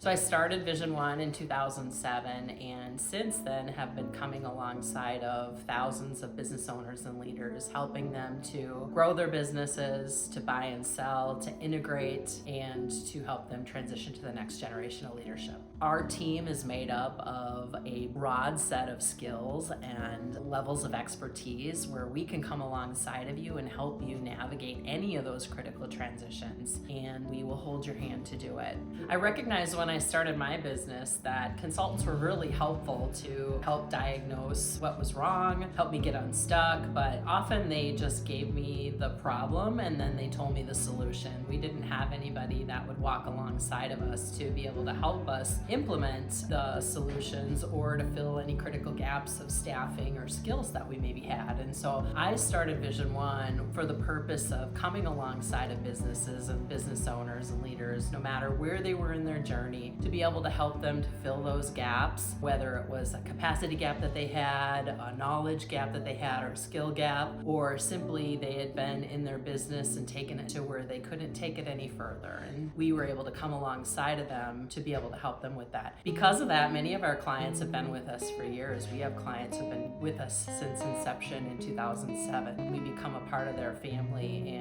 So I started VisionOne in 2007, and since then have been coming alongside of thousands of business owners and leaders, helping them to grow their businesses, to buy and sell, to integrate, and to help them transition to the next generation of leadership. Our team is made up of a broad set of skills and levels of expertise where we can come alongside of you and help you navigate any of those critical transitions, and we will hold your hand to do it. I recognize when I started my business that consultants were really helpful to help diagnose what was wrong, help me get unstuck, but often they just gave me the problem and then they told me the solution. We didn't have anybody that would walk alongside of us to be able to help us implement the solutions or to fill any critical gaps of staffing or skills that we maybe had. And so I started VisionOne for the purpose of coming alongside of businesses and business owners and leaders, no matter where they were in their journey, to be able to help them to fill those gaps, whether it was a capacity gap that they had, a knowledge gap that they had, or a skill gap, or simply they had been in their business and taken it to where they couldn't take it any further. And we were able to come alongside of them to be able to help them with that. Because of that, many of our clients have been with us for years. We have clients who have been with us since inception in 2007. We become a part of their family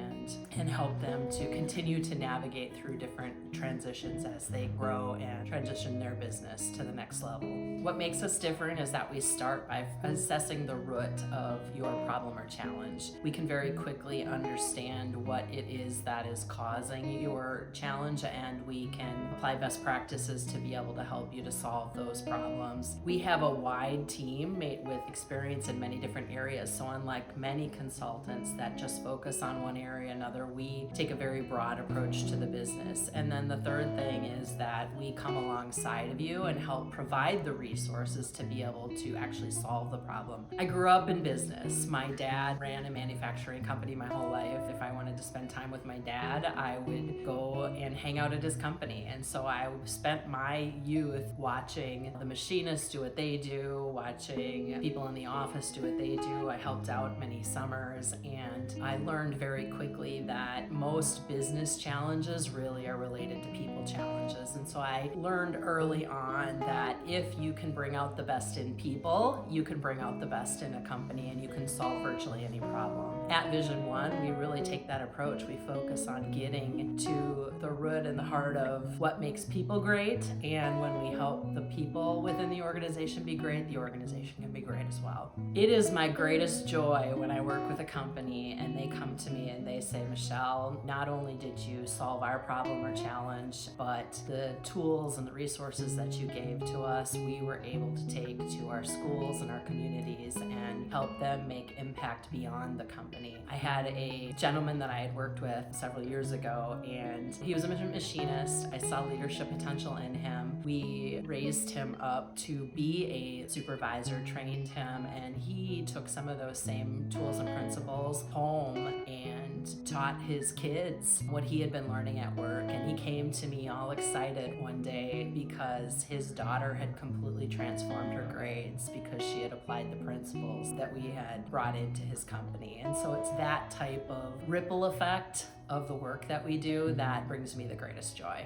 and help them to continue to navigate through different transitions as they grow and transition their business to the next level. What makes us different is that we start by assessing the root of your problem or challenge. We can very quickly understand what it is that is causing your challenge, and we can apply best practices to be able to help you to solve those problems. We have a wide team made with experience in many different areas, so unlike many consultants that just focus on one area or another, we take a very broad approach to the business. And then the third thing is that we come alongside of you and help provide the resources to be able to actually solve the problem. I grew up in business. My dad ran a manufacturing company my whole life. If I wanted to spend time with my dad, I would go and hang out at his company. And so I spent my youth watching the machinists do what they do, watching people in the office do what they do. I helped out many summers, and I learned very quickly that most business challenges really are related to people challenges. And so I learned early on that if you can bring out the best in people, you can bring out the best in a company, and you can solve virtually any problem. At VisionOne, we really take that approach. We focus on getting to the root and the heart of what makes people great, and when we help the people within the organization be great, the organization can be great as well. It is my greatest joy when I work with a company and they come to me and they say, Michelle, not only did you solve our problem or challenge, but the tools and the resources that you gave to us, we were able to take to our schools and our communities and help them make impact beyond the company. I had a gentleman that I had worked with several years ago, and he was a machinist. I saw leadership potential in him. We raised him up to be a supervisor, trained him, and he took some of those same tools and principles home and taught his kids what he had been learning at work. And he came to me all excited one day because his daughter had completely transformed her grades because she had applied the principles that we had brought into his company. And so it's that type of ripple effect of the work that we do that brings me the greatest joy.